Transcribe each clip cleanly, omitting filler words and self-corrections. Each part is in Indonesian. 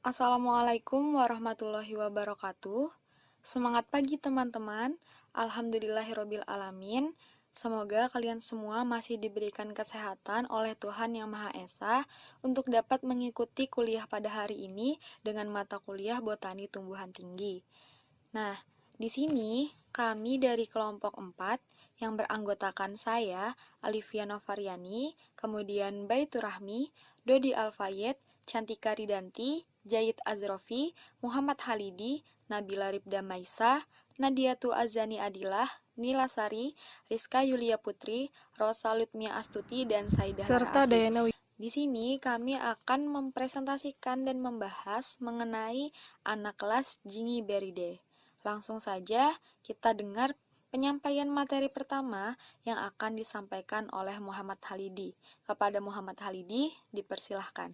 Assalamualaikum warahmatullahi wabarakatuh. Semangat pagi teman-teman. Alhamdulillahirobbil alamin. Semoga kalian semua masih diberikan kesehatan oleh Tuhan Yang Maha Esa untuk dapat mengikuti kuliah pada hari ini dengan mata kuliah Botani Tumbuhan Tinggi. Nah, di sini kami dari kelompok 4 yang beranggotakan saya, Alivia Novariani, kemudian Baitur Rahmi, Dodi Alfayed, Cantika Ridanti, Jayid Azrofi, Muhammad Halidi, Nabila Ribda Maisa, Nadiatu Azani Adilah, Nila Sari, Rizka Yulia Putri, Rosa Lutmia Astuti, dan Saidah serta Lara Asih. Dayana Di sini kami akan mempresentasikan dan membahas mengenai anak kelas Jingi Beride. Langsung saja kita dengar penyampaian materi pertama yang akan disampaikan oleh Muhammad Halidi. Kepada Muhammad Halidi, dipersilahkan.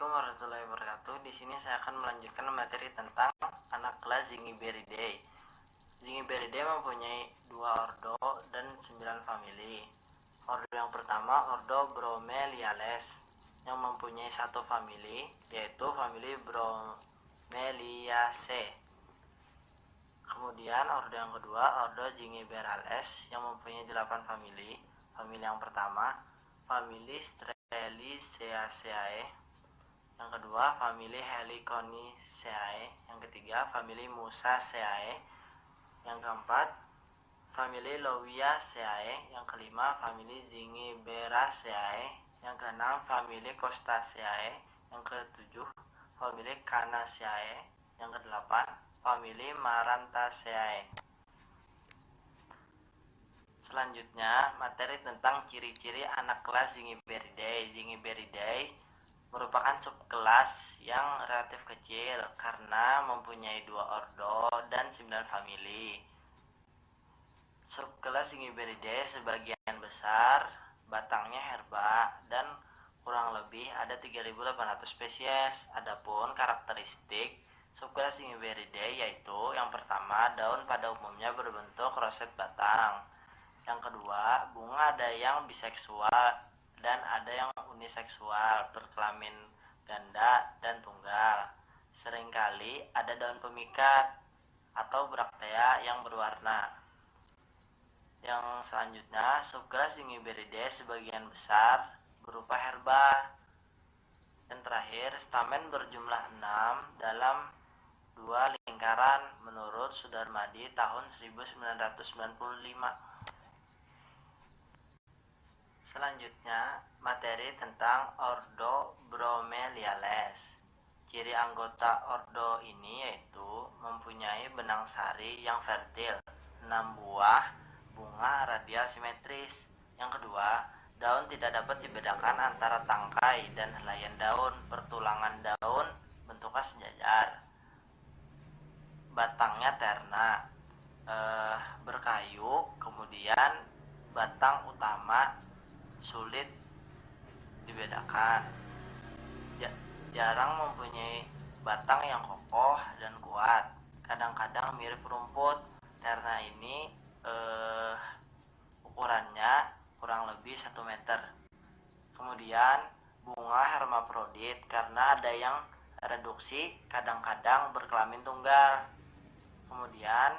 Assalamualaikum warahmatullahi wabarakatuh. Di sini saya akan melanjutkan materi tentang anak kelas Zingiberidae. Zingiberidae mempunyai 2 ordo dan 9 famili. Ordo yang pertama, ordo Bromeliales, yang mempunyai 1 famili, yaitu famili Bromeliaceae. Kemudian ordo yang kedua, ordo Zingiberales, yang mempunyai 8 famili. Famili yang pertama, famili Streliaceae. Yang kedua, famili Heliconiaceae. Yang ketiga, famili Musaceae. Yang keempat, famili Lowiaceae. Yang kelima, famili Zingiberaceae. Yang keenam, famili Costaceae. Yang ketujuh, famili Canaceae. Yang kedelapan, famili Marantaceae. Selanjutnya, materi tentang ciri-ciri anak kelas Zingiberidae. Zingiberidae merupakan subkelas yang relatif kecil karena mempunyai 2 ordo dan 9 famili. Subkelas Zingiberidae sebagian besar batangnya herba dan kurang lebih ada 3.800 spesies. Adapun karakteristik subkelas Zingiberidae yaitu yang pertama, daun pada umumnya berbentuk roset batang. Yang kedua, bunga ada yang biseksual dan ada yang uniseksual, berkelamin ganda dan tunggal. Seringkali ada daun pemikat atau braktea yang berwarna. Yang selanjutnya, subkelas Zingiberidae sebagian besar berupa herba. Dan terakhir, stamen berjumlah 6 dalam 2 lingkaran menurut Sudarmadi tahun 1995. Selanjutnya, materi tentang ordo Bromeliales. Ciri anggota ordo ini yaitu mempunyai benang sari yang fertil, 6 buah, bunga radial simetris. Yang kedua, daun tidak dapat dibedakan antara tangkai dan helaian daun. Pertulangan daun bentuknya sejajar. Batangnya terna, berkayu. Kemudian batang utama sulit dibedakan. Jarang mempunyai batang yang kokoh dan kuat. Kadang-kadang mirip rumput. Terna ini ukurannya kurang lebih 1 meter. Kemudian bunga hermaprodit karena ada yang reduksi, kadang-kadang berkelamin tunggal. Kemudian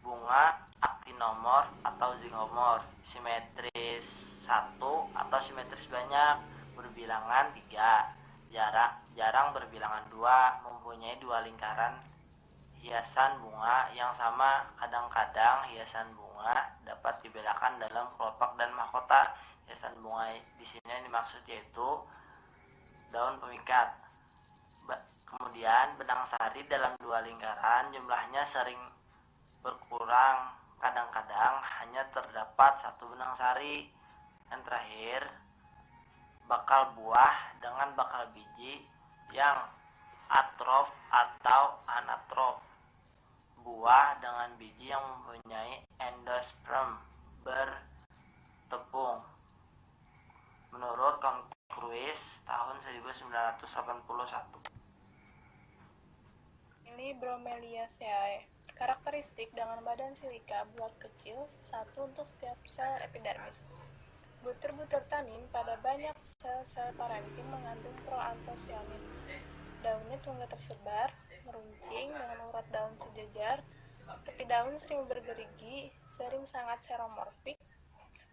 bunga aktinomorf atau zigomorf, simetris 1 atau simetris banyak, berbilangan 3, jarang berbilangan 2, mempunyai 2 lingkaran hiasan bunga yang sama. Kadang-kadang hiasan bunga dapat dibedakan dalam kelopak dan mahkota. Hiasan bunga di sini yang dimaksud yaitu daun pemikat. Kemudian benang sari dalam 2 lingkaran jumlahnya sering berkurang, kadang-kadang hanya terdapat 1 benang sari. Dan terakhir, bakal buah dengan bakal biji yang atrof atau anatrof. Buah dengan biji yang mempunyai endosperm bertepung. Menurut Concruis tahun 1981. ini Bromeliaceae. Karakteristik dengan badan silika bulat kecil, 1 untuk setiap sel epidermis. Butir-butir tanin pada banyak sel-sel parenkim mengandung proantosianin. Daunnya tunggal tersebar, meruncing dengan urat daun sejajar, tepi daun sering bergerigi, sering sangat seromorfik,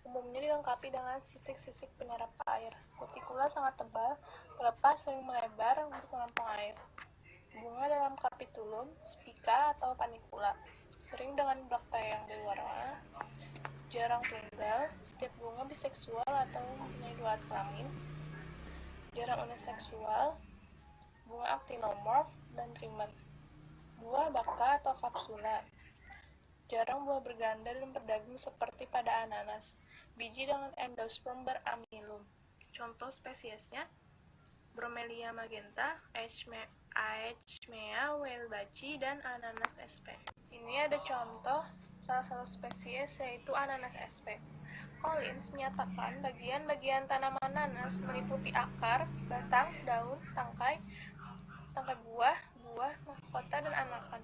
umumnya dilengkapi dengan sisik-sisik penyerap air. Kutikula sangat tebal, pelepah sering melebar untuk menampung air. Bunga dalam kapitulum, spica atau panicula, sering dengan braktea yang berwarna, jarang tunggal, setiap bunga biseksual atau mempunyai 2 kelamin, jarang uniseksual, bunga actinomorf dan trimen. Buah baka atau kapsula, jarang buah berganda dan berdaging seperti pada ananas. Biji dengan endosperm beramilum. Contoh spesiesnya Bromelia magenta, Aechmea welbachi, dan Ananas sp. Ini ada contoh salah satu spesies yaitu Ananas sp. Collins menyatakan bagian-bagian tanaman nanas meliputi akar, batang, daun, tangkai buah, mahkota, dan anakan.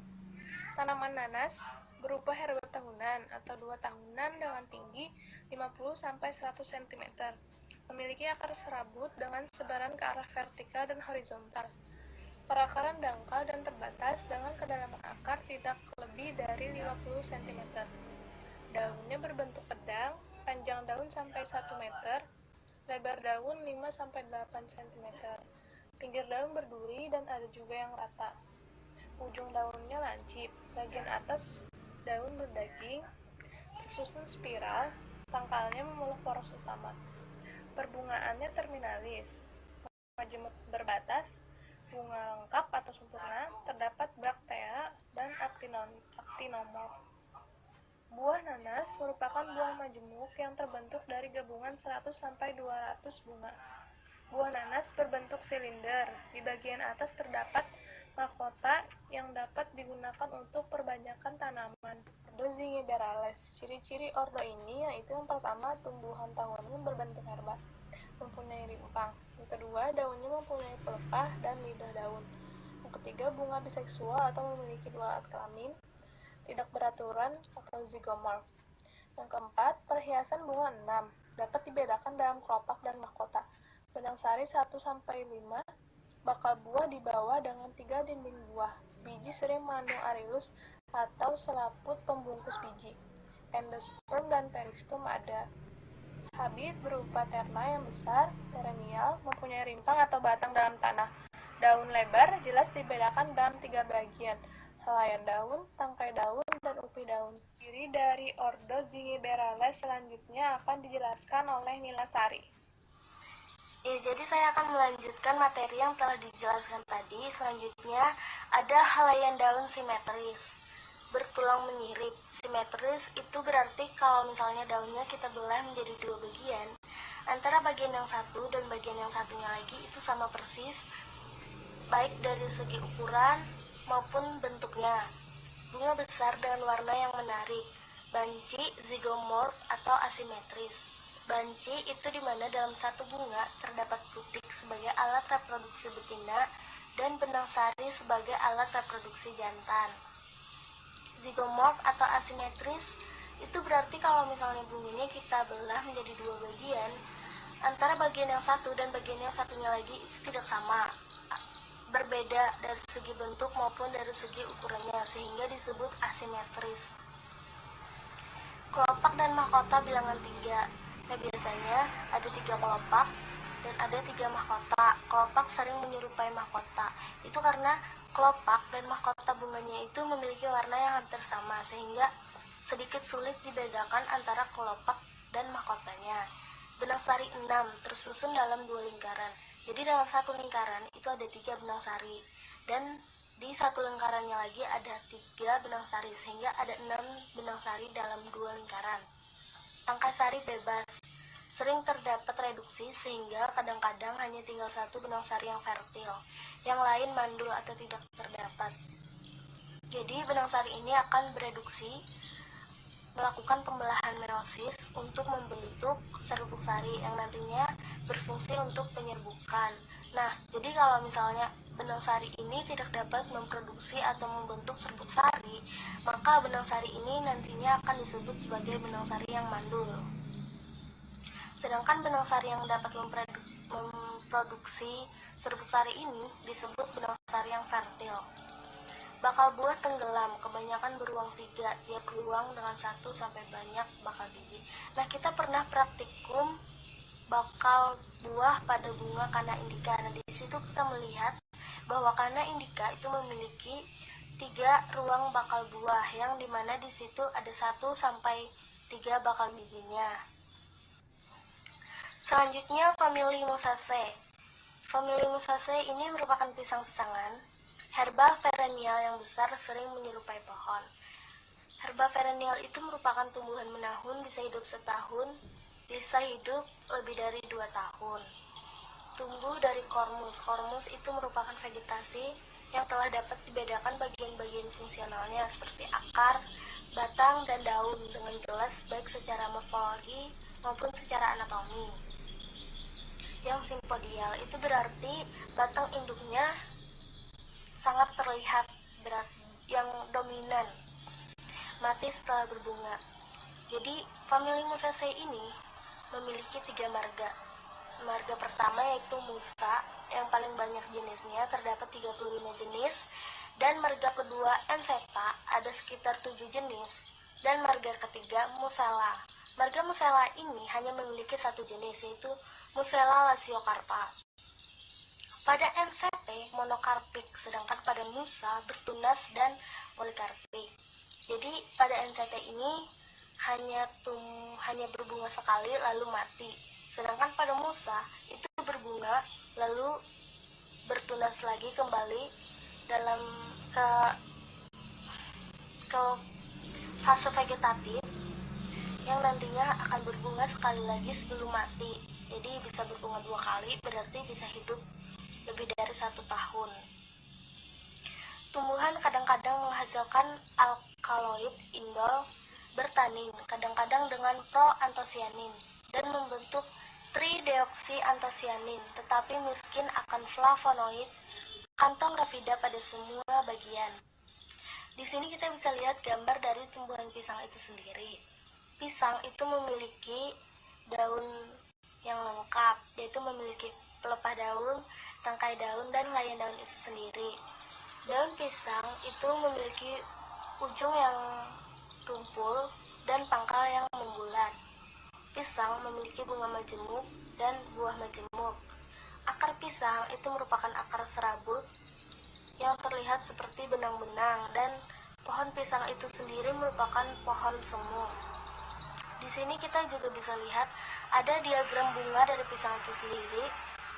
Tanaman nanas berupa herba tahunan atau 2 tahunan dengan tinggi 50-100 cm. Memiliki akar serabut dengan sebaran ke arah vertikal dan horizontal. Perakaran dangkal dan terbatas dengan kedalaman akar tidak lebih dari 50 cm. Daunnya berbentuk pedang, panjang daun sampai 1 meter, lebar daun 5-8 cm. Pinggir daun berduri dan ada juga yang rata. Ujung daunnya lancip, bagian atas daun berdaging, tersusun spiral, pangkalnya memeluk poros utama. Perbungaannya terminalis, majemuk berbatas, bunga lengkap atau sempurna, terdapat braktea dan actinomorf. Buah nanas merupakan buah majemuk yang terbentuk dari gabungan 100-200 bunga. Buah nanas berbentuk silinder, di bagian atas terdapat mahkota yang dapat digunakan untuk perbanyakan tanaman. Ordo Zingiberales. Ciri-ciri ordo ini yaitu yang pertama, tumbuhan tahunan berbentuk herba, mempunyai rimpang. Yang kedua, daunnya mempunyai pelepah dan lidah daun. Yang ketiga, bunga biseksual atau memiliki 2 alat kelamin, tidak beraturan atau zigomorf. Yang keempat, perhiasan bunga 6, dapat dibedakan dalam kelopak dan mahkota. Benang sari 1-5, bakal buah di bawah dengan 3 dinding buah. Biji sering mengandung arillus atau selaput pembungkus biji. Endosperm dan perisperm ada. Habit berupa terna yang besar, perennial, mempunyai rimpang atau batang dalam tanah. Daun lebar jelas dibedakan dalam 3 bagian, helaian daun, tangkai daun, dan upi daun. Ciri dari ordo Zingiberales selanjutnya akan dijelaskan oleh Nila Sari. Ya, jadi saya akan melanjutkan materi yang telah dijelaskan tadi. Selanjutnya ada helaian daun simetris, bertulang menyirip. Simetris itu berarti kalau misalnya daunnya kita belah menjadi 2 bagian, antara bagian yang satu dan bagian yang satunya lagi itu sama persis, baik dari segi ukuran maupun bentuknya. Bunga besar dengan warna yang menarik. Banci, zigomorf atau asimetris. Banci itu dimana dalam satu bunga terdapat putik sebagai alat reproduksi betina dan benang sari sebagai alat reproduksi jantan. Zigomorf atau asimetris itu berarti kalau misalnya bunganya kita belah menjadi 2 bagian, antara bagian yang satu dan bagian yang satunya lagi itu tidak sama, berbeda dari segi bentuk maupun dari segi ukurannya, sehingga disebut asimetris. Kelopak dan mahkota bilangan 3. Nah, biasanya ada 3 kelopak dan ada 3 mahkota. Kelopak sering menyerupai mahkota. Itu karena kelopak dan mahkota bunganya itu memiliki warna yang hampir sama, sehingga sedikit sulit dibedakan antara kelopak dan mahkotanya. Benang sari 6 tersusun dalam 2 lingkaran. Jadi dalam satu lingkaran itu ada 3 benang sari, dan di satu lingkarannya lagi ada 3 benang sari, sehingga ada 6 benang sari dalam 2 lingkaran. Tangkai sari bebas, sering terdapat reduksi sehingga kadang-kadang hanya tinggal 1 benang sari yang fertil, yang lain mandul atau tidak terdapat. Jadi benang sari ini akan bereduksi, melakukan pembelahan meiosis untuk membentuk serbuk sari yang nantinya berfungsi untuk penyerbukan. Nah, jadi kalau misalnya benang sari ini tidak dapat memproduksi atau membentuk serbuk sari, maka benang sari ini nantinya akan disebut sebagai benang sari yang mandul. Sedangkan benang sari yang dapat memproduksi memproduksi serbuk sari ini disebut benang sari yang fertil. Bakal buah tenggelam, kebanyakan beruang 3, tiap beruang dengan 1 sampai banyak bakal biji. Nah, kita pernah praktikum bakal buah pada bunga Canna indica. Nah, di situ kita melihat bahwa Canna indica itu memiliki 3 ruang bakal buah, yang dimana di situ ada 1 sampai 3 bakal bijinya. Selanjutnya, famili Musaceae. Famili Musaceae ini merupakan pisang-pisangan herba perennial yang besar, sering menyerupai pohon. Herba perennial itu merupakan tumbuhan menahun, bisa hidup setahun, bisa hidup lebih dari 2 tahun. Tumbuh dari kormus. Kormus itu merupakan vegetasi yang telah dapat dibedakan bagian-bagian fungsionalnya seperti akar, batang, dan daun dengan jelas baik secara morfologi maupun secara anatomi. Yang simpodial itu berarti batang induknya sangat terlihat berat, yang dominan, mati setelah berbunga. Jadi famili Musaceae ini memiliki 3 marga. Marga pertama yaitu Musa, yang paling banyak jenisnya, terdapat 35 jenis, dan marga kedua Enseta, ada sekitar 7 jenis, dan marga ketiga Musela. Marga Musela ini hanya memiliki 1 jenis, yaitu Musela lasiocarpa. Pada Ensete monokarpik, sedangkan pada Musa bertunas dan polikarpik. Jadi pada Ensete ini hanya berbunga sekali lalu mati. Sedangkan pada Musa itu berbunga lalu bertunas lagi kembali dalam ke fase vegetatif, yang nantinya akan berbunga sekali lagi sebelum mati. Jadi bisa berbunga 2 kali, berarti bisa hidup lebih dari 1 tahun. Tumbuhan kadang-kadang menghasilkan alkaloid indol bertanin, kadang-kadang dengan proantosianin, dan membentuk trideoksiantosianin, tetapi miskin akan flavonoid, kantong rapida pada semua bagian. Di sini kita bisa lihat gambar dari tumbuhan pisang itu sendiri. Pisang itu memiliki daun yang lengkap, yaitu memiliki pelepah daun, tangkai daun, dan layan daun itu sendiri. Daun pisang itu memiliki ujung yang tumpul dan pangkal yang membulat. Pisang memiliki bunga majemuk dan buah majemuk. Akar pisang itu merupakan akar serabut yang terlihat seperti benang-benang, dan pohon pisang itu sendiri merupakan pohon semu. Di sini kita juga bisa lihat ada diagram bunga dari pisang itu sendiri.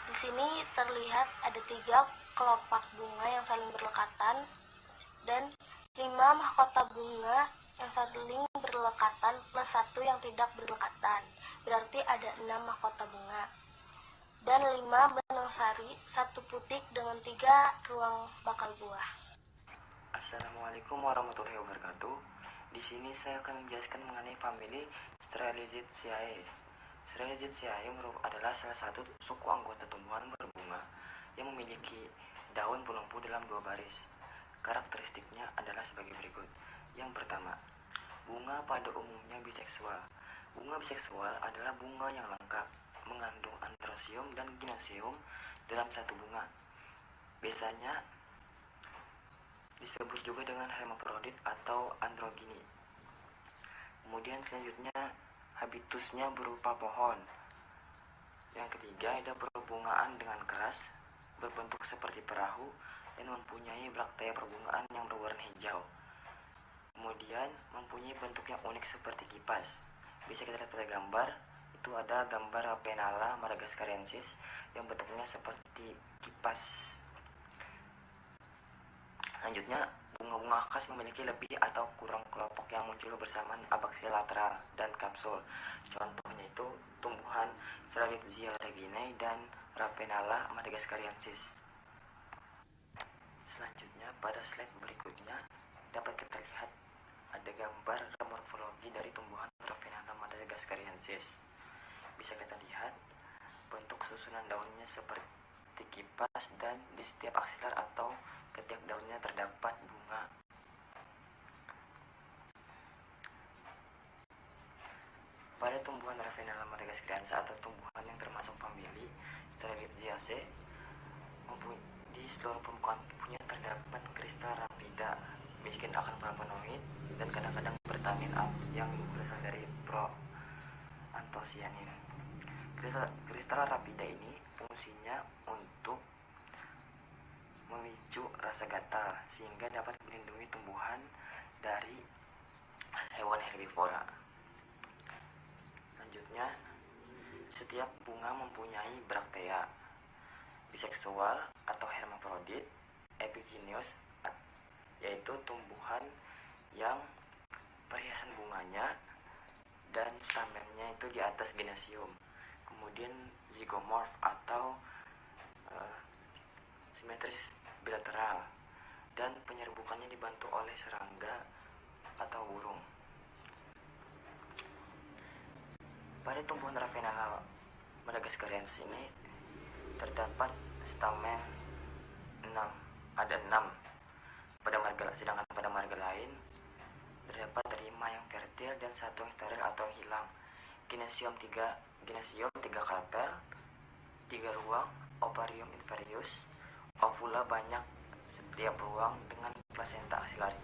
Di sini terlihat ada 3 kelopak bunga yang saling berlekatan dan 5 mahkota bunga yang saling berlekatan plus 1 yang tidak berlekatan. Berarti ada 6 mahkota bunga. Dan 5 benang sari, 1 putik dengan 3 ruang bakal buah. Assalamualaikum warahmatullahi wabarakatuh. Di sini saya akan menjelaskan mengenai famili Strelitziaceae. Strelitziaceae adalah salah satu suku anggota tumbuhan berbunga yang memiliki daun pelumpu dalam 2 baris. Karakteristiknya adalah sebagai berikut. Yang pertama, bunga pada umumnya biseksual. Bunga biseksual adalah bunga yang lengkap, mengandung antrosium dan ginosium dalam satu bunga. Biasanya disebut juga dengan hermafrodit atau androgyni. Kemudian selanjutnya habitusnya berupa pohon. Yang ketiga ada perbungaan dengan keras, berbentuk seperti perahu, dan mempunyai braktea perbungaan yang berwarna hijau. Kemudian mempunyai bentuk yang unik seperti kipas. Bisa kita lihat pada gambar, itu ada gambar Rapenala madagascariensis yang bentuknya seperti kipas. Selanjutnya, bunga-bunga khas memiliki lebih atau kurang kelompok yang muncul bersamaan abaksi lateral dan kapsul. Contohnya itu tumbuhan Strelitzia reginae dan Rapenala madagascariensis. Selanjutnya, pada slide berikutnya dapat kita lihat ada gambar morfologi dari tumbuhan Rapenala madagascariensis. Bisa kita lihat bentuk susunan daunnya seperti kipas, dan di setiap aksilar atau ketiak daunnya terdapat bunga. Pada tumbuhan Ravenala madagascariensis atau tumbuhan yang termasuk famili Strelitziaceae di seluruh permukaan tubuhnya terdapat kristal rapida, miskin akan flavonoid, dan kadang-kadang bertanin yang berasal dari proantosianin. Kristal rapida ini fungsinya untuk memicu rasa gatal sehingga dapat melindungi tumbuhan dari hewan herbivora. Selanjutnya, setiap bunga mempunyai braktea, biseksual atau hermafrodit, epigenius, yaitu tumbuhan yang perhiasan bunganya dan stamennya itu di atas genesium. Kemudian zygomorph atau simetris bilateral, dan penyerbukannya dibantu oleh serangga atau burung. Pada tumbuhan Ravenna madagascariensis ini terdapat stamen 6, ada 6 pada marga, sedangkan pada marga lain terdapat 5 yang fertil dan 1 yang steril atau hilang. Genesium 3 karpel, 3 ruang, ovarium inferius, ovula banyak setiap ruang dengan plasenta axillary.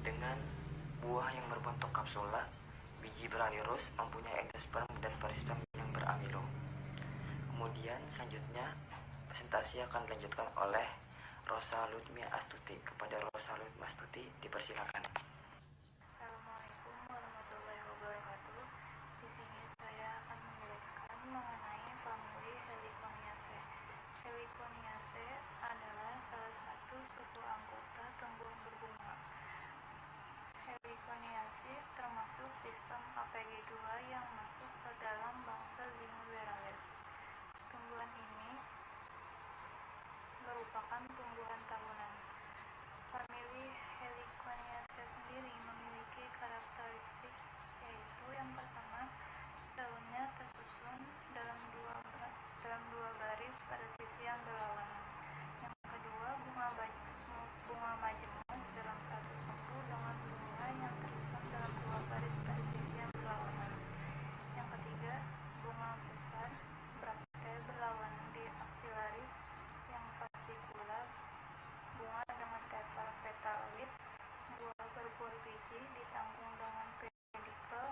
Dengan buah yang berbentuk kapsula, biji beralirus, mempunyai endosperm dan perisperm yang beramilo. Kemudian selanjutnya presentasi akan dilanjutkan oleh Rosa Lutmia Astuti. Kepada Rosa Lutmia Astuti dipersilakan. Assalamualaikum warahmatullahi wabarakatuh. Di sini saya akan menjelaskan mengenai famili Heliconiaceae. Heliconiaceae adalah salah satu suku anggota tumbuhan berbunga. Heliconiaceae termasuk sistem APG2 yang masuk ke dalam bangsa Zingiberales. Tumbuhan ini merupakan tumbuhan tahunan. Famili Heliconiaceae sendiri memiliki karakteristik, yaitu yang pertama, daunnya tersusun dalam dua baris pada sisi yang berlawanan. Yang kedua, bunga majemuk dalam satu suku dengan bunga yang tersusun dalam 2 baris pada sisi yang berlawanan. Yang ketiga, bunga besar brakte berlawanan di aksilaris yang fasikular, bunga dengan tepal petalit, buah berbuah biji, ditanggung dengan pedikel,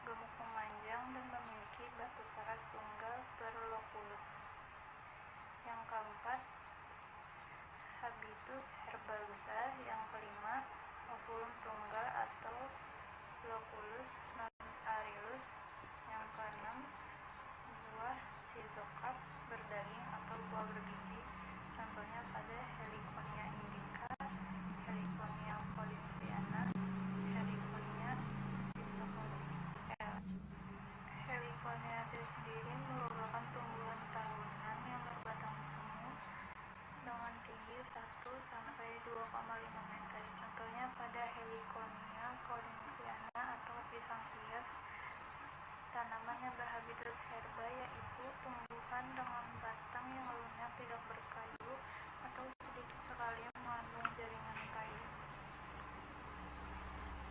gemuk memanjang, dan memiliki batu paras tunggal berlokulus. Yang keempat, habitus herbal besar. Yang kelima, ovulum tunggal atau loculus non-arilus. Yang keenam, buah sizocarp berdaging atau buah berbiji. Contohnya pada Heliconia indica, Heliconia polynciana, Heliconia sylvatica. Heliconiaceae sendiri merupakan tumbuhan tahunan yang berbatang semu dengan tinggi 1-2,5 meter. Contohnya pada Heliconia polynciana atau pisang hias. Tanamannya berhabitus herba, yaitu tumbuhan dengan batang yang lunak, tidak berkayu, atau sedikit sekali mengandung jaringan kayu.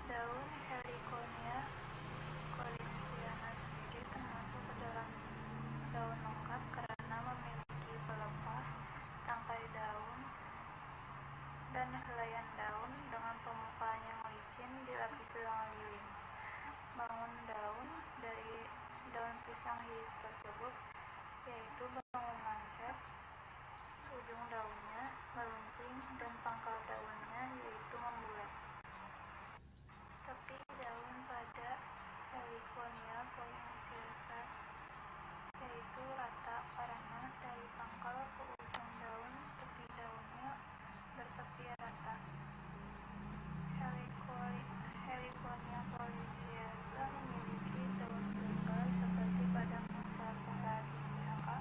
Daun Heliconia polynciana sendiri termasuk ke dalam daun lengkap karena memiliki pelepah, tangkai daun, dan helaian daun dengan permukaan yang licin dilapisi dengan lilin. Bangun daun dari daun pisang hias tersebut yaitu bangun manset, ujung daunnya meruncing, dan pangkal daunnya yaitu membulat. Tepi daun pada Heliconia polynciana yaitu rata karena dari pangkal ke ujung daun tepi daunnya bertepi rata. Heliconia polynciana memiliki daun tunggal seperti pada Muscapula disiaka,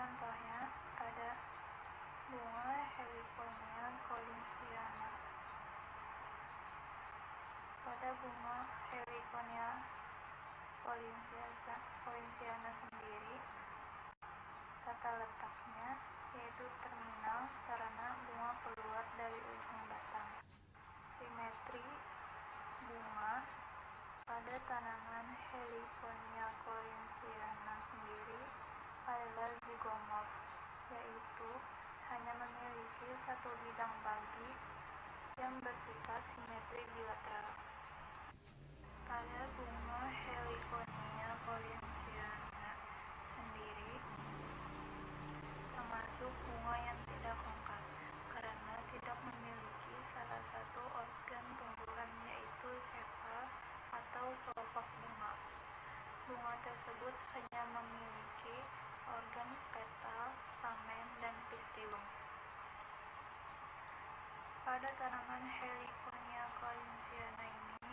Contohnya ada bunga Heliconia collinsiana. Pada bunga Heliconia collinsiana sendiri, tata letaknya yaitu terminal karena bunga keluar dari ujung batang. Simetri bunga pada tanaman Heliconia collinsiana sendiri adalah zygomorph, yaitu hanya memiliki satu bidang bagi yang bersifat simetri bilateral. Pada bunga Heliconia collinsiana sendiri termasuk bunga yang tidak lengkap karena tidak memiliki salah satu organ tumbuhan, yaitu sepal atau kelopak bunga. Bunga tersebut hanya memiliki organ petal, stamen, dan pistilum. Pada tanaman Heliconia collinsiana ini,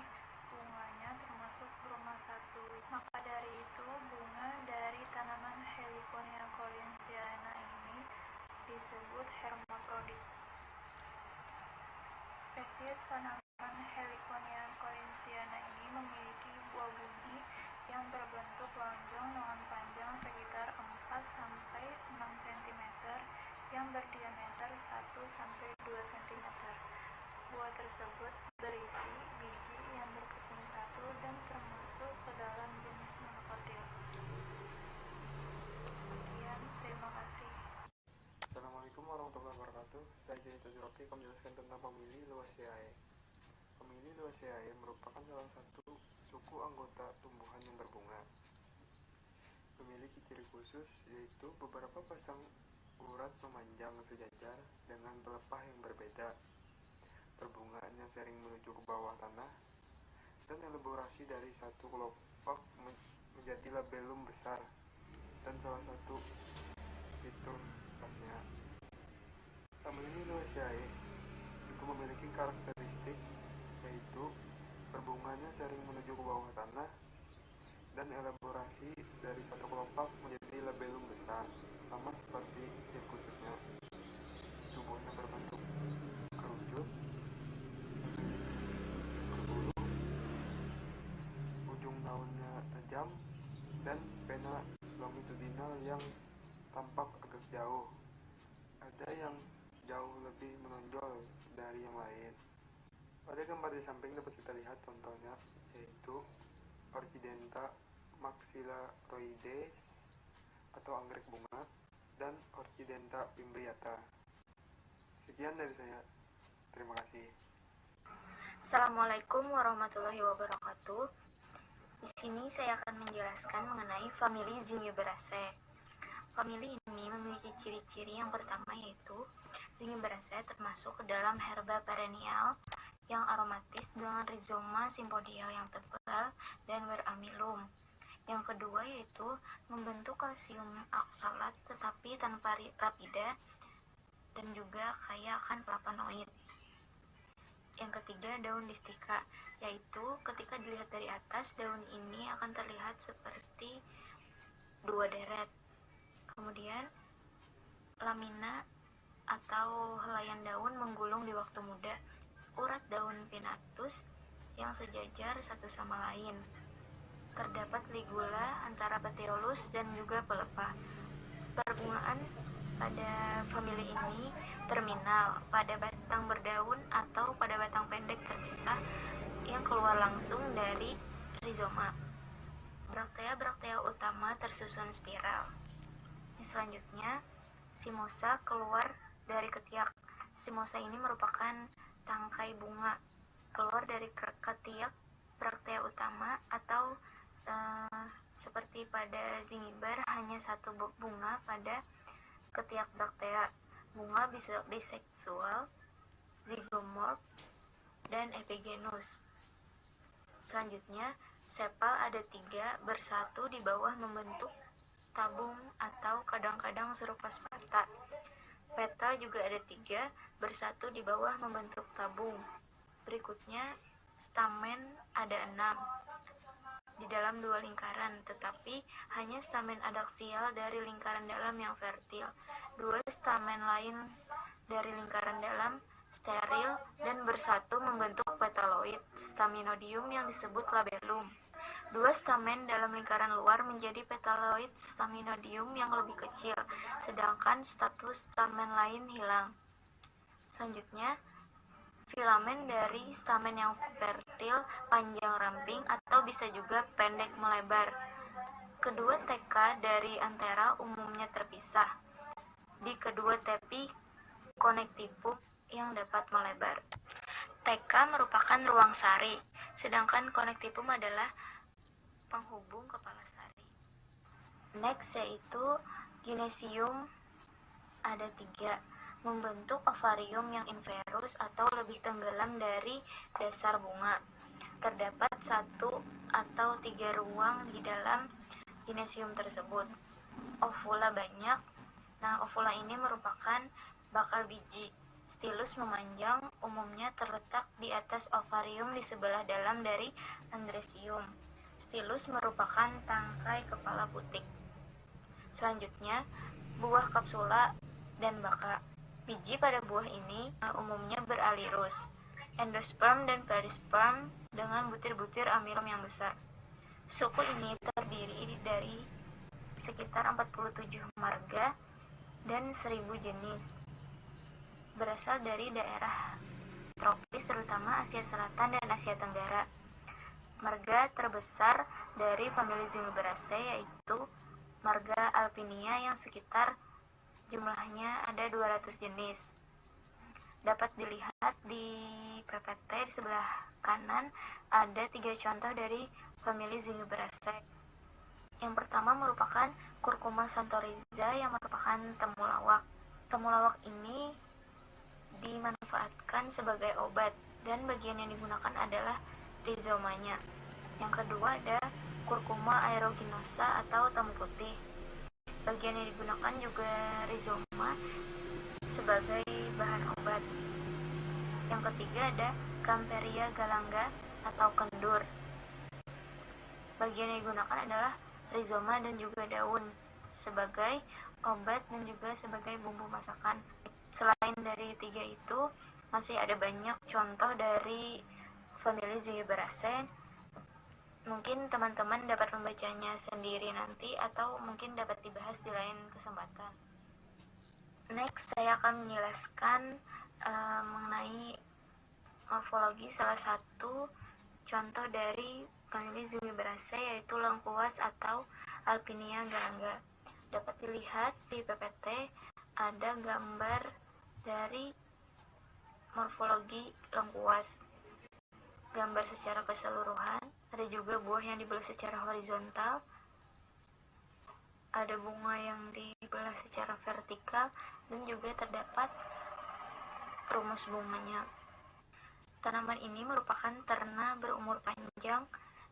bunganya termasuk berumah satu. Maka dari itu, bunga dari tanaman Heliconia collinsiana ini disebut hermafrodit. Spesies tanaman Heliconia collinsiana ini memiliki buah buni yang berbentuk lonjong dengan panjang sekitar 4-6 cm yang berdiameter 1-2 cm. Buah tersebut berisi biji yang berkeping satu dan termasuk ke dalam jenis monokotil. Sekian, terima kasih. Assalamualaikum warahmatullahi wabarakatuh. Saya Jenny Tajuroki akan menjelaskan tentang famili Luaceae. Famili Luaceae merupakan salah satu suku anggota tumbuhan yang berbunga. Memiliki ciri khusus, yaitu beberapa pasang urat memanjang sejajar dengan pelepah yang berbeda. Perbungaannya sering menuju ke bawah tanah, dan elaborasi dari satu kelopak menjadi labellum besar, dan salah satu fitur khasnya. Famili Luaceae juga memiliki karakteristik, yaitu perbungaannya sering menuju ke bawah tanah, dan elaborasi dari satu kelopak menjadi labellum besar, sama seperti ciri khususnya. Tubuhnya berbentuk kerucut, memiliki gigi berbulu, ujung daunnya tajam, dan pena longitudinal yang tampak agak jauh. Ada yang jauh lebih menonjol dari yang lain. Pada gambar di samping dapat kita lihat contohnya, yaitu Orchidenta maxillaroides atau anggrek bunga, dan Orchidenta fimbriata. Sekian dari saya. Terima kasih. Assalamualaikum warahmatullahi wabarakatuh. Di sini saya akan menjelaskan mengenai famili Zingiberaceae. Famili ini memiliki ciri-ciri yang pertama, yaitu Zingiberaceae termasuk ke dalam herba perennial yang aromatis dengan rizoma simpodial yang tebal dan beramilum. Yang kedua yaitu membentuk kalsium oksalat tetapi tanpa rapida dan juga kaya akan flavonoid. Yang ketiga, daun distika, yaitu ketika dilihat dari atas, daun ini akan terlihat seperti dua deret. Kemudian lamina atau helaian daun menggulung di waktu muda. Urat daun pinnatus yang sejajar satu sama lain. Terdapat ligula antara petiolus dan juga pelepah. Perbungaan pada famili ini terminal pada batang berdaun atau pada batang pendek terpisah yang keluar langsung dari rizoma. Braktea utama tersusun spiral. Selanjutnya, simosa keluar dari ketiak. Simosa ini merupakan tangkai bunga keluar dari ketiak braktea utama, atau seperti pada zingiber hanya satu bunga pada ketiak braktea. Bunga biseksual, zygomorph, dan epigenus. Selanjutnya, sepal ada 3 bersatu di bawah membentuk tabung atau kadang-kadang serupa spata. Petal juga ada 3 bersatu di bawah membentuk tabung. Berikutnya, stamen ada 6. Di dalam dua lingkaran, tetapi hanya stamen adaksial dari lingkaran dalam yang fertil. Dua stamen lain dari lingkaran dalam steril dan bersatu membentuk petaloid staminodium yang disebut labellum. Dua stamen dalam lingkaran luar menjadi petaloid staminodium yang lebih kecil, sedangkan status stamen lain hilang. Selanjutnya, filamen dari stamen yang fertil panjang ramping atau bisa juga pendek melebar. Kedua TK dari antera umumnya terpisah di kedua tepi konektivum yang dapat melebar. TK merupakan ruang sari, sedangkan konektivum adalah penghubung kepala sari. Next yaitu ginesium, ada 3, membentuk ovarium yang inverus atau lebih tenggelam dari dasar bunga. Terdapat 1 atau 3 ruang di dalam ginesium tersebut. Ovula banyak. Nah, ovula ini merupakan bakal biji. Stilus memanjang, umumnya terletak di atas ovarium di sebelah dalam dari andresium. Stilus merupakan tangkai kepala putik. Selanjutnya, buah kapsula dan baka. Biji pada buah ini umumnya beralirus, endosperm dan perisperm dengan butir-butir amilum yang besar. Suku ini terdiri dari sekitar 47 marga dan 1000 jenis. Berasal dari daerah tropis terutama Asia Selatan dan Asia Tenggara. Marga terbesar dari famili Zingiberaceae yaitu marga alpinia yang sekitar jumlahnya ada 200 jenis. Dapat dilihat di PPT di sebelah kanan ada 3 contoh dari famili Zingiberaceae. Yang pertama merupakan Curcuma santoriza yang merupakan temulawak. Temulawak ini dimanfaatkan sebagai obat dan bagian yang digunakan adalah rizomanya. Yang kedua ada Curcuma aeruginosa atau temu putih. Bagian yang digunakan juga rizoma sebagai bahan obat. Yang ketiga ada Camperia galanga atau kendur. Bagian yang digunakan adalah rizoma dan juga daun sebagai obat dan juga sebagai bumbu masakan. Selain dari 3 itu, masih ada banyak contoh dari famili Zingiberaceae. Mungkin teman-teman dapat membacanya sendiri nanti atau mungkin dapat dibahas di lain kesempatan. Next, saya akan menjelaskan mengenai morfologi salah satu contoh dari famili Zingiberaceae yaitu lengkuas atau Alpinia galanga. Dapat dilihat di PPT ada gambar dari morfologi lengkuas. Gambar secara keseluruhan, ada juga buah yang dibelah secara horizontal, ada bunga yang dibelah secara vertikal, dan juga terdapat rumus bunganya. Tanaman ini merupakan terna berumur panjang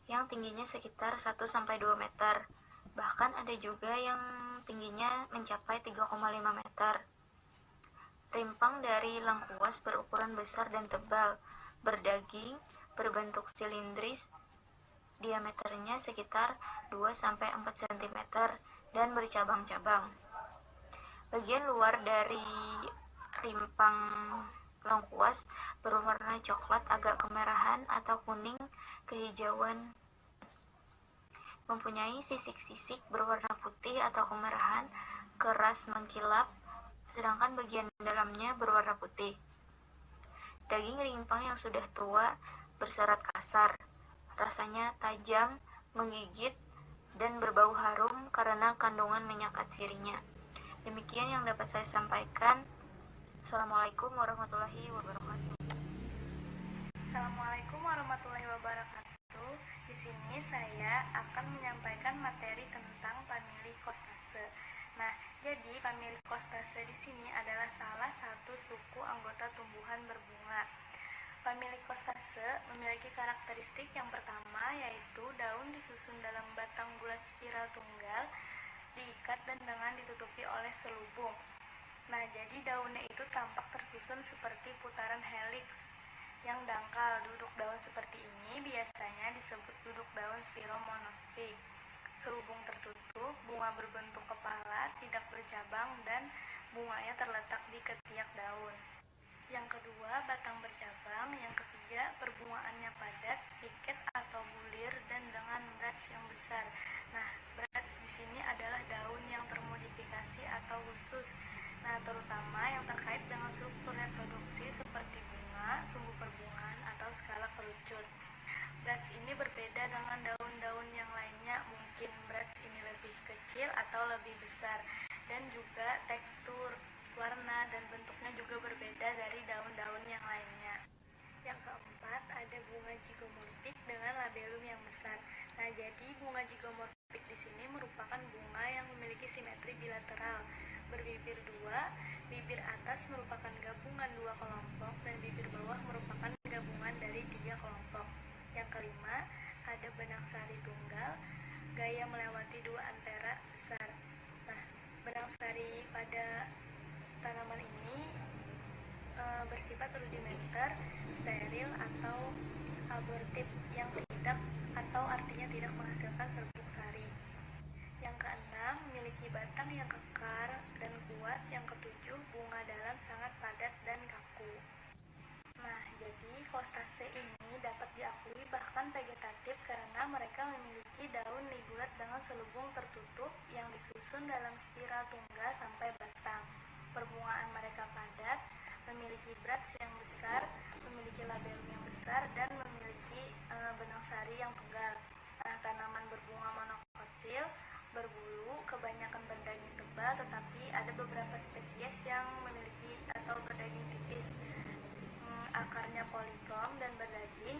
yang tingginya sekitar 1-2 meter. Bahkan ada juga yang tingginya mencapai 3,5 meter. Rimpang dari lengkuas berukuran besar dan tebal, berdaging, berbentuk silindris, diameternya sekitar 2-4 cm dan bercabang-cabang. Bagian luar dari rimpang lengkuas berwarna coklat agak kemerahan atau kuning kehijauan. Mempunyai sisik-sisik berwarna putih atau kemerahan keras mengkilap, sedangkan bagian dalamnya berwarna putih. Daging rimpang yang sudah tua berserat kasar, rasanya tajam, menggigit, dan berbau harum karena kandungan minyak atsirinya. Demikian yang dapat saya sampaikan. Assalamualaikum warahmatullahi wabarakatuh. Assalamualaikum warahmatullahi wabarakatuh. Di sini saya akan menyampaikan materi tentang famili Costacea. Nah, jadi famili Costacea di sini adalah salah satu suku anggota tumbuhan berbunga. Famili Costacea memiliki karakteristik yang pertama yaitu daun disusun dalam batang bulat spiral tunggal, diikat dan dengan ditutupi oleh selubung. Nah, jadi daunnya itu tampak tersusun seperti putaran heliks. yang dangkal. Duduk daun seperti ini biasanya disebut duduk daun spiromonostik. Serubung tertutup, bunga berbentuk kepala, tidak bercabang, dan bunganya terletak di ketiak daun. Yang kedua, batang bercabang. Yang ketiga, perbungaannya padat, spiket atau bulir, dan dengan bracts yang besar. Nah, bracts di sini adalah daun yang termodifikasi atau khusus. Nah, terutama yang terkait dengan struktur reproduksi seperti bunga, sumbu perbungaan, atau skala kerucut. Bracts ini berbeda dengan daun-daun yang lainnya. Mungkin bracts ini lebih kecil atau lebih besar, dan juga tekstur, warna, dan bentuknya juga berbeda dari daun-daun yang lainnya. Yang keempat, ada bunga zigomorfik dengan labellum yang besar. Nah, jadi bunga zigomorfik di sini merupakan bunga yang memiliki simetri bilateral, berbibir dua, bibir atas merupakan gabungan dua kelompok, dan bibir bawah merupakan gabungan dari tiga kelompok. Yang kelima, ada benang sari tunggal, gaya melewati dua antera besar. Nah, benang sari pada tanaman ini bersifat rudimenter, steril, atau abortif, yang tidak atau artinya tidak menghasilkan serbuk sari. Yang keenam, memiliki batang yang kekar dan kuat. Yang ketujuh, bunga dalam sangat padat dan kaku. Nah, jadi kostase ini dapat diakui bahkan vegetatif karena mereka memiliki daun ligulat dengan selubung tertutup yang disusun dalam spiral tunggal sampai batang. Perbungaan mereka padat, memiliki bracts yang besar, memiliki labellum yang besar, dan memiliki benang sari yang tunggal. Nah, tanaman berbunga monokotil, berbulu, kebanyakan berdaging tebal, tetapi ada beberapa spesies yang memiliki atau berdaging tipis. Akarnya poligam dan berdaging,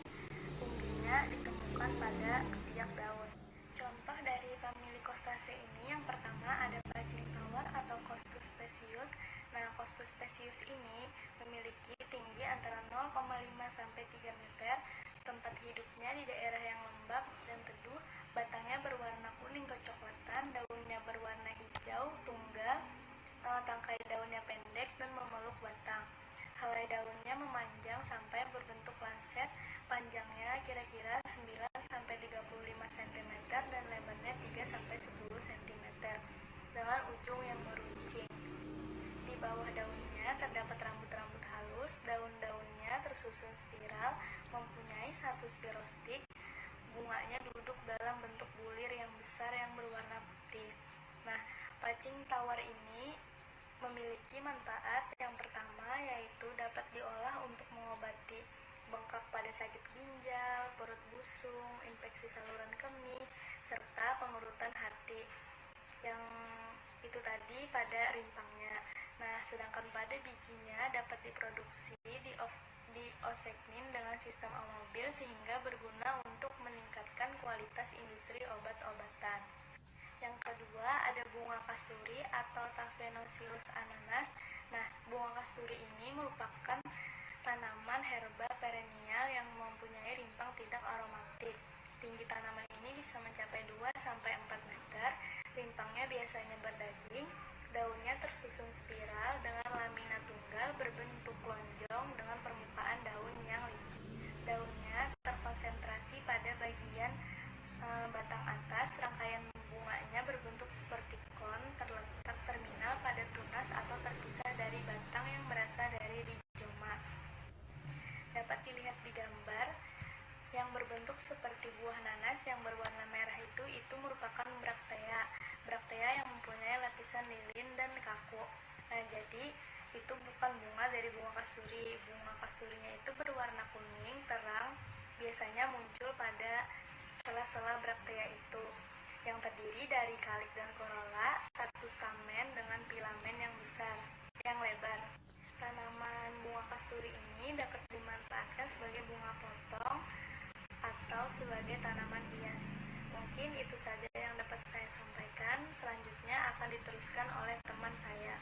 umbinya ditemukan pada ketiak daun. Contoh dari famili Costacea ini, yang pertama ada pacing tawar atau Costus specius. Nah, Costus specius ini memiliki tinggi antara 0,5 sampai 3 meter. Tempat hidupnya di daerah yang lembab dan teduh. Batangnya berwarna kuning kecoklatan, daunnya berwarna hijau tunggal, tangkai daunnya pendek dan memeluk batang. Helai daunnya memanjang sampai berbentuk lanset, panjangnya kira-kira 9-35 cm dan lebarnya 3-10 cm dengan ujung yang meruncing. Di bawah daunnya terdapat rambut-rambut halus, daun-daunnya tersusun spiral, mempunyai satu spirostik, bunganya duduk dalam bentuk bulir yang besar yang berwarna putih. Nah, pacing tawar ini memiliki manfaat. Yang pertama yaitu dapat diolah untuk mengobati bengkak pada sakit ginjal, perut busung, infeksi saluran kemih, serta pengurutan hati. Yang itu tadi pada rimpangnya. Nah, sedangkan pada bijinya dapat diproduksi di oseknin dengan sistem amobil sehingga berguna untuk meningkatkan kualitas industri obat-obatan. Yang kedua, ada bunga kasturi atau Taphenocilus ananas. Nah, bunga kasturi ini merupakan tanaman herba perennial yang mempunyai rimpang tidak aromatik. Tinggi tanaman ini bisa mencapai 2-4 meter. Rimpangnya biasanya berdaging. Daunnya tersusun spiral dengan lamina tunggal berbentuk lonjong dengan permukaan daun yang licin. Daunnya terkonsentrasi pada bagian batang atas. Rangkaian bunganya berbentuk seperti kon, terletak terminal pada tunas atau terpisah dari batang yang berasal dari rizoma. Dapat dilihat di gambar yang berbentuk seperti buah nanas yang berwarna merah itu merupakan braktea. Braktea yang mempunyai lapisan lilin dan kaku. Nah, jadi itu bukan bunga dari bunga kasturi. Bunga kasturinya itu berwarna kuning terang, biasanya muncul pada sela-sela braktea itu, yang terdiri dari kalik dan korola, satu stamen dengan filamen yang besar, yang lebar. Tanaman bunga kasturi ini dapat dimanfaatkan sebagai bunga potong atau sebagai tanaman hias. Mungkin itu saja yang dapat saya sampaikan. Selanjutnya akan diteruskan oleh teman saya.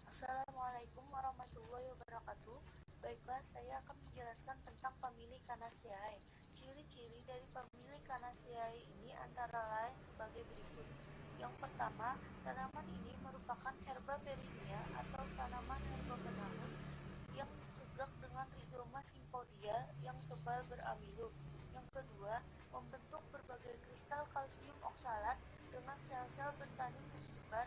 Assalamualaikum warahmatullahi wabarakatuh. Baiklah, saya akan menjelaskan tentang famili Canaceae. Ciri-ciri dari famili Canaceae ini antara lain sebagai berikut. Yang pertama, tanaman ini merupakan herba perennial atau tanaman herba berdaun yang tegak dengan rizoma Rhizoma symphodia yang tebal beramilum. Yang kedua, membentuk berbagai kristal kalsium oksalat dengan sel-sel bentanin tersebar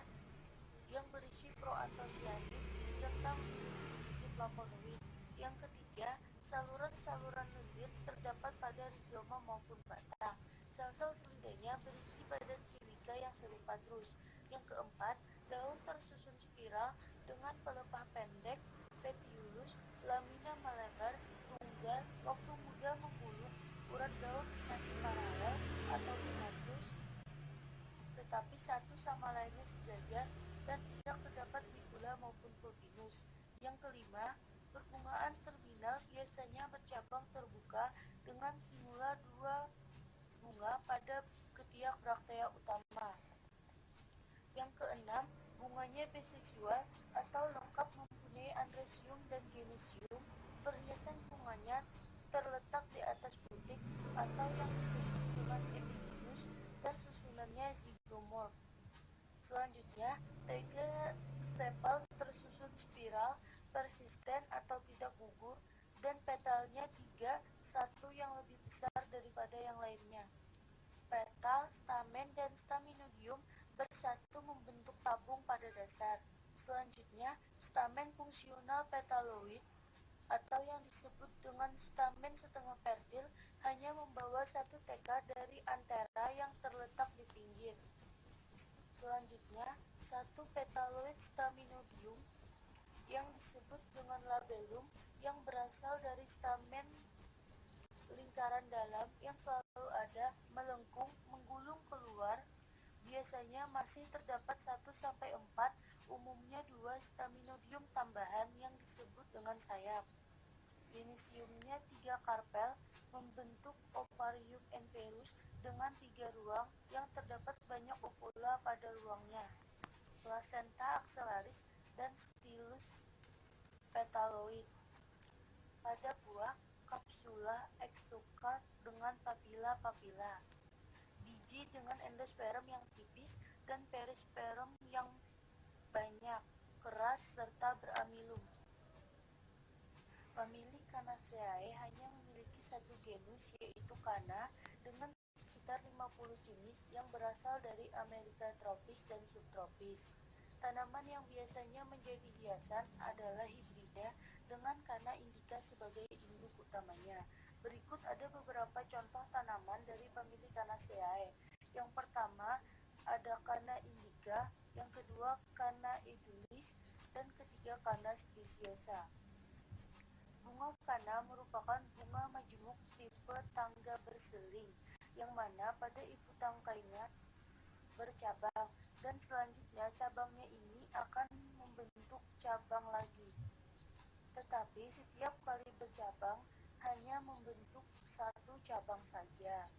yang berisi proantosianin serta memiliki sedikit flavonoid. Yang ketiga, saluran-saluran lendir terdapat pada rizoma maupun batang. Sel-sel selidahnya berisi badan silika yang serupa drus. Yang keempat, daun tersusun spiral dengan pelepah pendek, petiolus, lamina melebar, tunggal, waktu muda membuluk, urat daun nanti paralel atau pinnatus, tetapi satu sama lainnya sejajar dan tidak terdapat ligula maupun pulpinus. Yang kelima, perbungaan terminal biasanya bercabang terbuka dengan simula 2 bunga pada ketiak braktea utama. Yang keenam, bunganya biseksual atau lengkap mempunyai androsium dan genesium. Perhiasan bunganya terletak di atas putik atau yang disebut dengan epididus dan susunannya zygomorph. Selanjutnya, tega sepal tersusun spiral, persisten atau tidak gugur, dan petalnya 3, satu yang lebih besar daripada yang lainnya. Petal, stamen, dan staminodium bersatu membentuk tabung pada dasar. Selanjutnya, stamen fungsional petaloid atau yang disebut dengan stamen setengah fertil hanya membawa satu teka dari antera yang terletak di pinggir. Selanjutnya, satu petaloid staminodium yang disebut dengan labellum yang berasal dari stamen lingkaran dalam yang selalu ada, melengkung, menggulung keluar. Biasanya masih terdapat 1-4, umumnya 2 staminodium tambahan yang disebut dengan sayap. Genesiumnya 3 karpel, membentuk ovarium enverus dengan 3 ruang yang terdapat banyak ovula pada ruangnya, placenta axillaris, dan stylus petaloid. Pada buah, kapsula exocarp dengan papila-papila, biji dengan endosperm yang tipis dan perisperm yang banyak, keras, serta beramilum. Famili Canaceae hanya memiliki satu genus, yaitu Cana, dengan sekitar 50 jenis yang berasal dari Amerika tropis dan subtropis. Tanaman yang biasanya menjadi hiasan adalah hibrida dengan Cana indica sebagai induk utamanya. Berikut ada beberapa contoh tanaman dari famili Canaceae. Yang pertama ada Cana indica, yang kedua Cana edulis, dan ketiga Cana speciosa. Bunga Cana merupakan bunga majemuk tipe tangga berseling, yang mana pada ibu tangkainya bercabang, dan selanjutnya cabangnya ini akan membentuk cabang lagi. Tetapi setiap kali bercabang hanya membentuk satu cabang saja,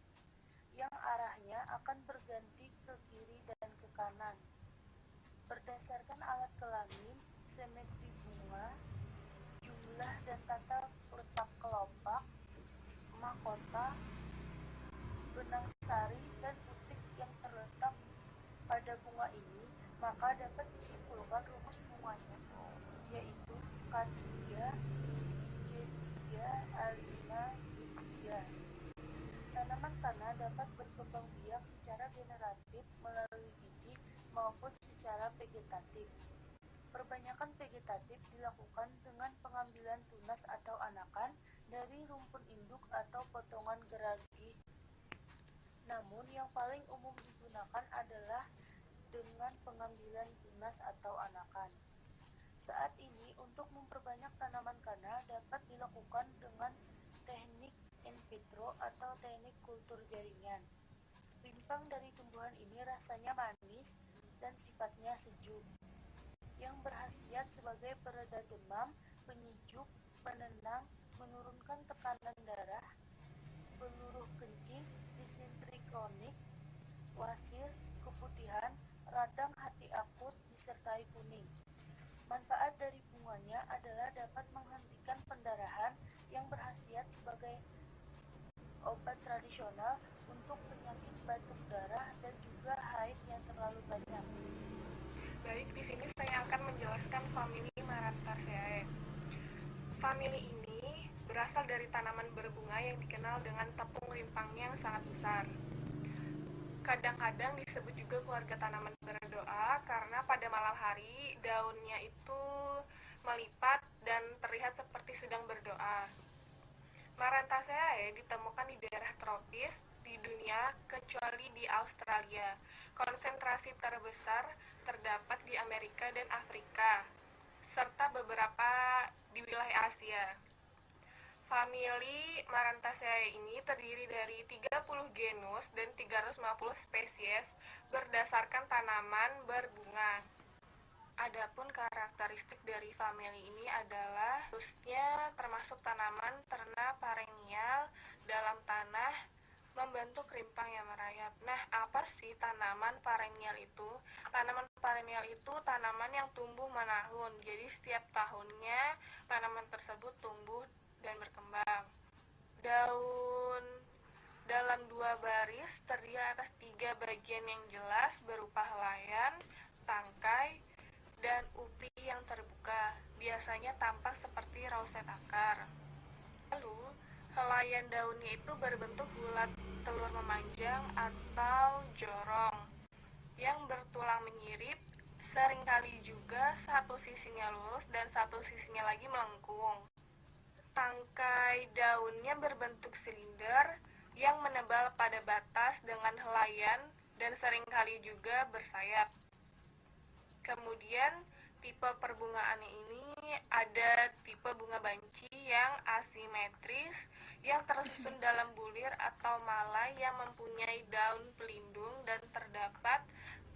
yang arahnya akan berganti ke kiri dan ke kanan. Berdasarkan alat kelamin, simetri bunga, jumlah dan tata letak kelopak, mahkota, benang sari, dan putik yang terletak pada bunga ini, maka dapat disimpulkan rumus bunganya, yaitu K3, C3, A5, E3. Tanaman Cana dapat berkembang biak secara generatif melalui biji maupun secara vegetatif. Perbanyakan vegetatif dilakukan dengan pengambilan tunas atau anakan dari rumpun induk atau potongan geragi. Namun yang paling umum digunakan adalah dengan pengambilan tunas atau anakan. Saat ini untuk memperbanyak tanaman Cana dapat dilakukan dengan teknik in vitro atau teknik kultur jaringan. Rimpang dari tumbuhan ini rasanya manis dan sifatnya sejuk, yang berkhasiat sebagai pereda demam, penyejuk, penenang, menurunkan tekanan darah, peluruh kencing, disentri kronik, wasir, keputihan, radang hati akut, disertai kuning. Manfaat dari bunganya adalah dapat menghentikan pendarahan, yang berkhasiat sebagai obat tradisional untuk penyakit batuk darah dan juga haid yang terlalu banyak. Baik, di sini saya akan menjelaskan famili Maranthaceae. Famili ini berasal dari tanaman berbunga yang dikenal dengan tepung rimpangnya yang sangat besar. Kadang-kadang disebut juga keluarga tanaman berdoa karena pada malam hari daunnya itu melipat dan terlihat seperti sedang berdoa. Marantaceae ditemukan di daerah tropis di dunia kecuali di Australia. Konsentrasi terbesar terdapat di Amerika dan Afrika, serta beberapa di wilayah Asia. Famili Marantaceae ini terdiri dari 30 genus dan 350 spesies berdasarkan tanaman berbunga. Adapun karakteristik dari famili ini adalah khususnya termasuk tanaman ternak perennial dalam tanah membentuk rimpang yang merayap. Nah, apa sih tanaman perennial itu? Tanaman perennial itu tanaman yang tumbuh menahun. Jadi setiap tahunnya tanaman tersebut tumbuh dan berkembang. Daun dalam 2 baris terdiri atas 3 bagian yang jelas berupa helaian, tangkai, dan upih yang terbuka. Biasanya tampak seperti roset akar. Lalu, helaian daunnya itu berbentuk bulat telur memanjang atau jorong yang bertulang menyirip. Seringkali juga satu sisinya lurus dan satu sisinya lagi melengkung. Tangkai daunnya berbentuk silinder yang menebal pada batas dengan helaian dan seringkali juga bersayap. Kemudian tipe perbungaannya ini ada tipe bunga banci yang asimetris yang tersusun dalam bulir atau malai yang mempunyai daun pelindung dan terdapat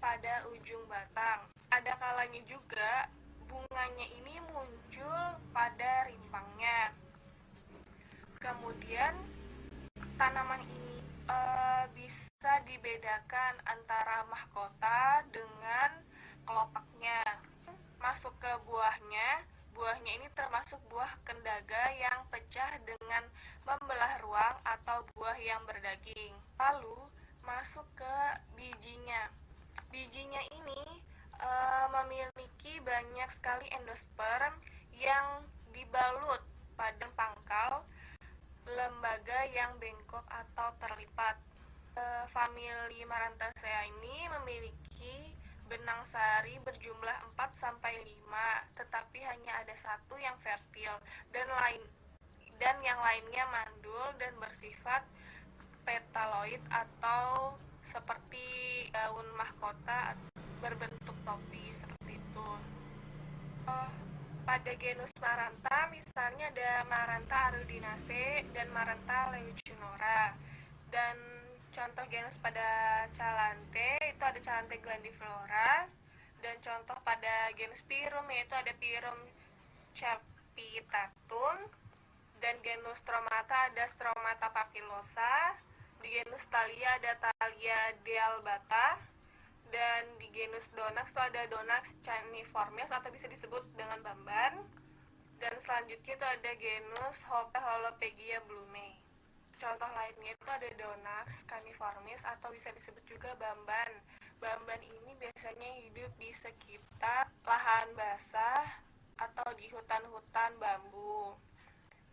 pada ujung batang. Ada kalanya juga bunganya ini muncul pada rimpangnya. Kemudian tanaman ini bisa dibedakan antara mahkota dengan kelopaknya. Masuk ke buahnya ini termasuk buah kendaga yang pecah dengan membelah ruang atau buah yang berdaging. Lalu masuk ke bijinya. Bijinya ini memiliki banyak sekali endosperm yang dibalut pada pangkal lembaga yang bengkok atau terlipat. Famili Marantaceae ini memiliki benang sari berjumlah 4-5, tetapi hanya ada satu yang fertil dan yang lainnya mandul dan bersifat petaloid atau seperti daun mahkota berbentuk topi seperti itu. Pada genus Maranta misalnya ada Maranta arudinaceae dan Maranta leuconora. Dan contoh genus pada Calanthe itu ada Calanthe glandiflora, dan contoh pada genus Pyrum yaitu ada Pyrum capitatum, dan genus Stromata ada Stromata papillosa. Di genus Thalia ada Thalia dealbata, dan di genus Donax itu ada Donax caniformis atau bisa disebut dengan bamban. Dan selanjutnya itu ada genus Holopegia blume. Contoh lainnya itu ada Donax caniformis atau bisa disebut juga bamban. Bamban ini biasanya hidup di sekitar lahan basah atau di hutan-hutan bambu.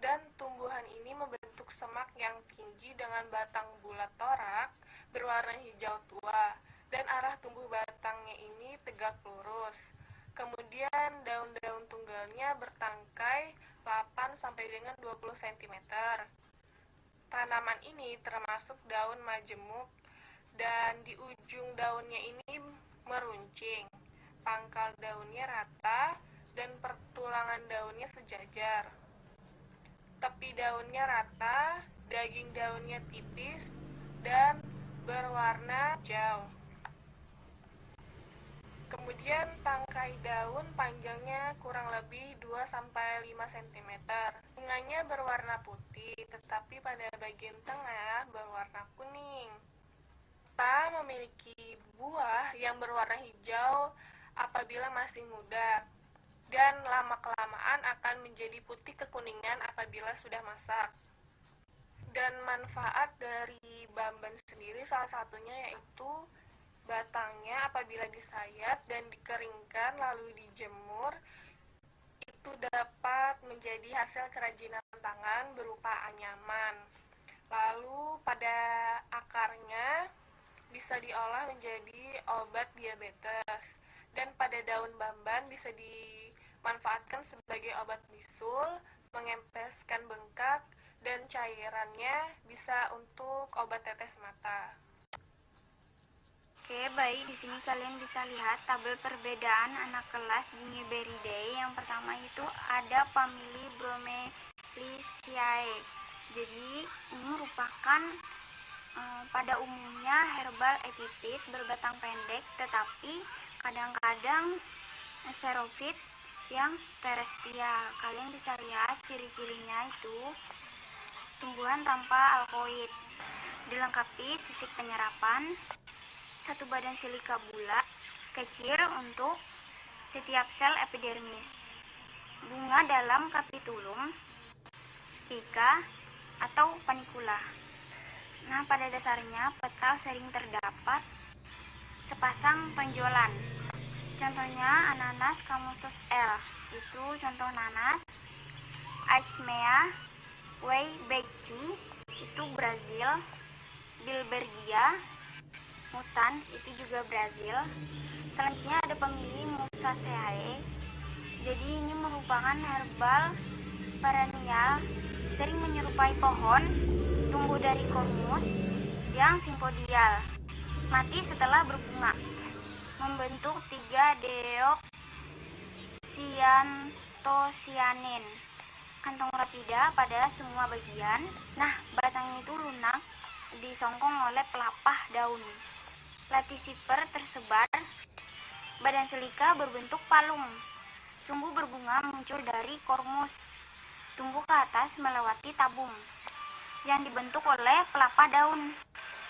Dan tumbuhan ini membentuk semak yang tinggi dengan batang bulat torak berwarna hijau tua, dan arah tumbuh batangnya ini tegak lurus. Kemudian daun-daun tunggalnya bertangkai 8 sampai dengan 20 cm. Tanaman ini termasuk daun majemuk dan di ujung daunnya ini meruncing. Pangkal daunnya rata dan pertulangan daunnya sejajar. Tepi daunnya rata, daging daunnya tipis dan berwarna hijau. Kemudian tangkai daun panjangnya kurang lebih 2-5 cm. Bunganya berwarna putih, tetapi pada bagian tengah berwarna kuning. Kita memiliki buah yang berwarna hijau apabila masih muda, dan lama-kelamaan akan menjadi putih kekuningan apabila sudah masak. Dan manfaat dari bamban sendiri salah satunya yaitu batangnya apabila disayat dan dikeringkan lalu dijemur itu dapat menjadi hasil kerajinan tangan peradangan berupa anyaman. Lalu pada akarnya bisa diolah menjadi obat diabetes. Dan pada daun bamban bisa dimanfaatkan sebagai obat bisul, mengempeskan bengkak, dan cairannya bisa untuk obat tetes mata. Oke, baik. Di sini kalian bisa lihat tabel perbedaan anak kelas Zingiberidae. Yang pertama itu ada famili Bromeliaceae. Jadi ini merupakan pada umumnya herbal epipit berbatang pendek, tetapi kadang-kadang xerophyt yang terrestrial. Kalian bisa lihat ciri-cirinya itu tumbuhan tanpa alkoid, dilengkapi sisik penyerapan, satu badan silika bulat kecil untuk setiap sel epidermis, bunga dalam kapitulum, spica atau panicula. Nah, pada dasarnya petal sering terdapat sepasang tonjolan. Contohnya ananas Camusus L, itu contoh nanas. Aismea Weibechi, itu Brazil. Bilbergia mutans, itu juga Brazil. Selanjutnya ada famili Musaceae. Jadi ini merupakan herbal perennial, sering menyerupai pohon, tumbuh dari kormus yang simpodial, mati setelah berbunga, membentuk 3 deoksyanthocyanin, kantong rapida pada semua bagian. Nah, batangnya itu lunak, disongkong oleh pelapah daun. Latisiper tersebar, badan silika berbentuk palung, sumbu berbunga muncul dari kormus, tumbuh ke atas melewati tabung yang dibentuk oleh pelapah daun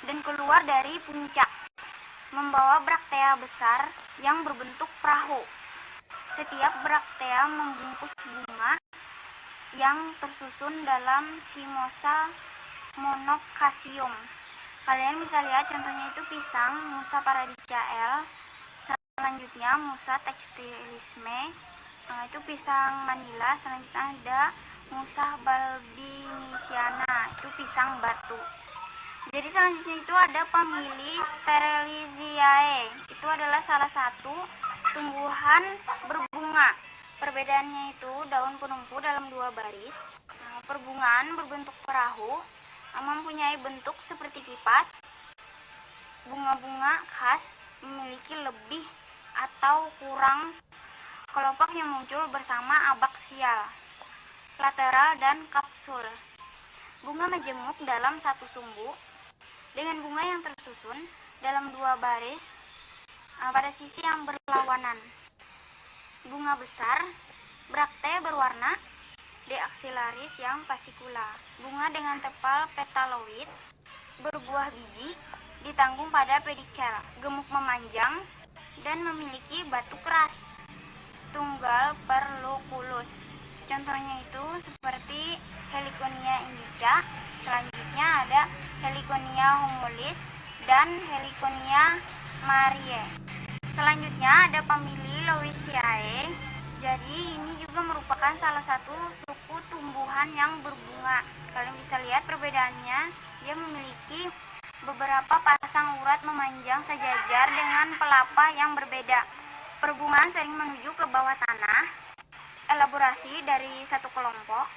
dan keluar dari puncak, membawa braktea besar yang berbentuk perahu. Setiap braktea membungkus bunga yang tersusun dalam simosa monocasium. Kalian bisa lihat contohnya itu pisang Musa paradica L. Selanjutnya Musa textilisme, itu pisang Manila. Selanjutnya ada Musa balbinisiana, itu pisang batu. Jadi selanjutnya itu ada famili Strelitziae. Itu adalah salah satu tumbuhan berbunga. Perbedaannya itu daun penumpu dalam 2 baris. Perbungaan berbentuk perahu, mempunyai bentuk seperti kipas. Bunga-bunga khas memiliki lebih atau kurang kelopak yang muncul bersama abaksial, lateral, dan kapsul. Bunga majemuk dalam satu sumbu dengan bunga yang tersusun dalam 2 baris pada sisi yang berlawanan. Bunga besar, brakte berwarna deaxillaris yang fascicula. Bunga dengan tepal petaloid, berbuah biji, ditanggung pada pedicel, gemuk memanjang, dan memiliki batu keras. Tunggal perloculus. Contohnya itu seperti Heliconia indica. Selanjutnya ada Heliconia humilis dan Heliconia mariae. Selanjutnya ada famili Loewiaceae. Jadi ini juga merupakan salah satu suku tumbuhan yang berbunga. Kalian bisa lihat perbedaannya. Ia memiliki beberapa pasang urat memanjang sejajar dengan pelapah yang berbeda. Perbungaan sering menuju ke bawah tanah. Elaborasi dari satu kelompok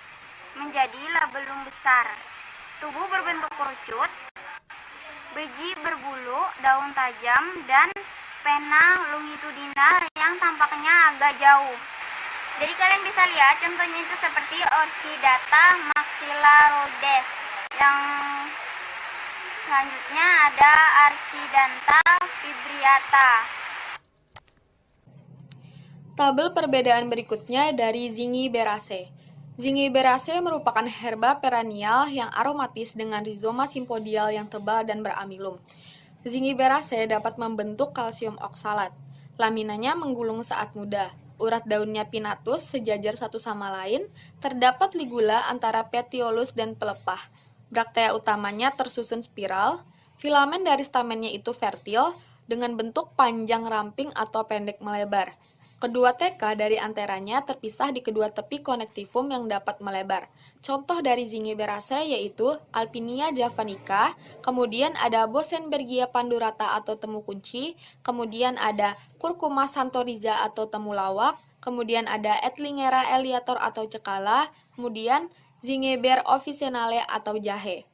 menjadi labellum besar. Tubuh berbentuk kerucut, biji berbulu, daun tajam, dan pena longitudinal yang tampaknya agak jauh. Jadi kalian bisa lihat contohnya itu seperti Orchidata maxillaroides. Yang selanjutnya ada Archidanta fibriata. Tabel perbedaan berikutnya dari Zingiberaceae. Zingiberaceae merupakan herba perennial yang aromatis dengan rizoma simpodial yang tebal dan beramilum. Zingiberaceae dapat membentuk kalsium oksalat. Laminanya menggulung saat muda. Urat daunnya pinnatus sejajar satu sama lain. Terdapat ligula antara petiolus dan pelepah. Braktea utamanya tersusun spiral. Filamen dari stamennya itu fertil dengan bentuk panjang ramping atau pendek melebar. Kedua TK dari antaranya terpisah di kedua tepi konektivum yang dapat melebar. Contoh dari Zingiberaceae yaitu Alpinia javanica, kemudian ada Bosenbergia pandurata atau temu kunci, kemudian ada Curcuma santoriza atau temu lawak, kemudian ada Etlingera eleator atau cekala, kemudian Zingiber officinale atau jahe.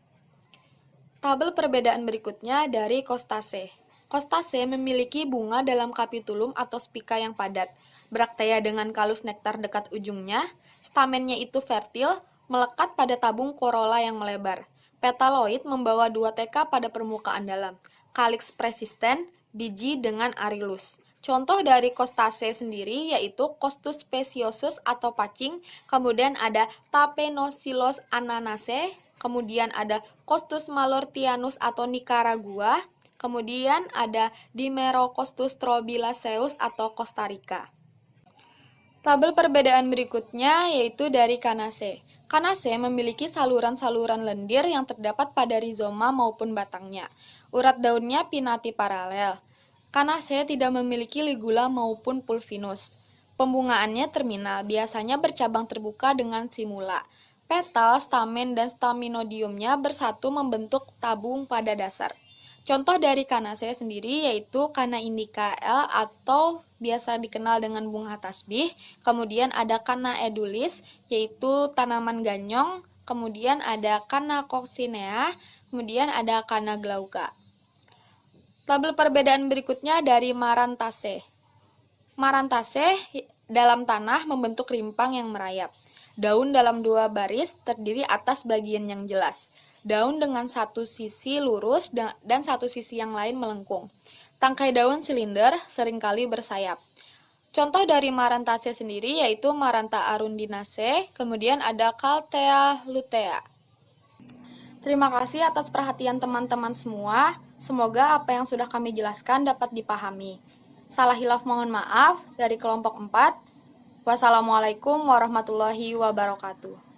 Tabel perbedaan berikutnya dari Costaceae. Costaceae memiliki bunga dalam kapitulum atau spika yang padat, braktea dengan kalus nektar dekat ujungnya, stamennya itu fertil, melekat pada tabung corolla yang melebar. Petaloid membawa 2 TK pada permukaan dalam, calyx persisten, biji dengan arilus. Contoh dari Costaceae sendiri yaitu Costus speciosus atau pacing, kemudian ada Tapenosylos ananaceae, kemudian ada Costus malortianus atau Nicaragua, kemudian ada Dimerocostus trobilaceus atau Costa Rica. Tabel perbedaan berikutnya yaitu dari Canaceae. Canaceae memiliki saluran-saluran lendir yang terdapat pada rizoma maupun batangnya. Urat daunnya pinnati paralel. Canaceae tidak memiliki ligula maupun pulvinus. Pembungaannya terminal, biasanya bercabang terbuka dengan simula. Petal, stamen, dan staminodiumnya bersatu membentuk tabung pada dasar. Contoh dari Canaceae sendiri yaitu Canna indica L atau biasa dikenal dengan bunga tasbih, kemudian ada Canna edulis yaitu tanaman ganyong, kemudian ada Canna coccinea, kemudian ada Canna glauca. Tabel perbedaan berikutnya dari Marantaceae. Marantaceae dalam tanah membentuk rimpang yang merayap. Daun dalam 2 baris terdiri atas bagian yang jelas. Daun dengan satu sisi lurus dan satu sisi yang lain melengkung. Tangkai daun silinder, seringkali bersayap. Contoh dari Marantaceae sendiri yaitu Maranta arundinaceae, kemudian ada Calthea lutea. Terima kasih atas perhatian teman-teman semua. Semoga apa yang sudah kami jelaskan dapat dipahami. Salah hilaf mohon maaf dari kelompok 4. Wassalamualaikum warahmatullahi wabarakatuh.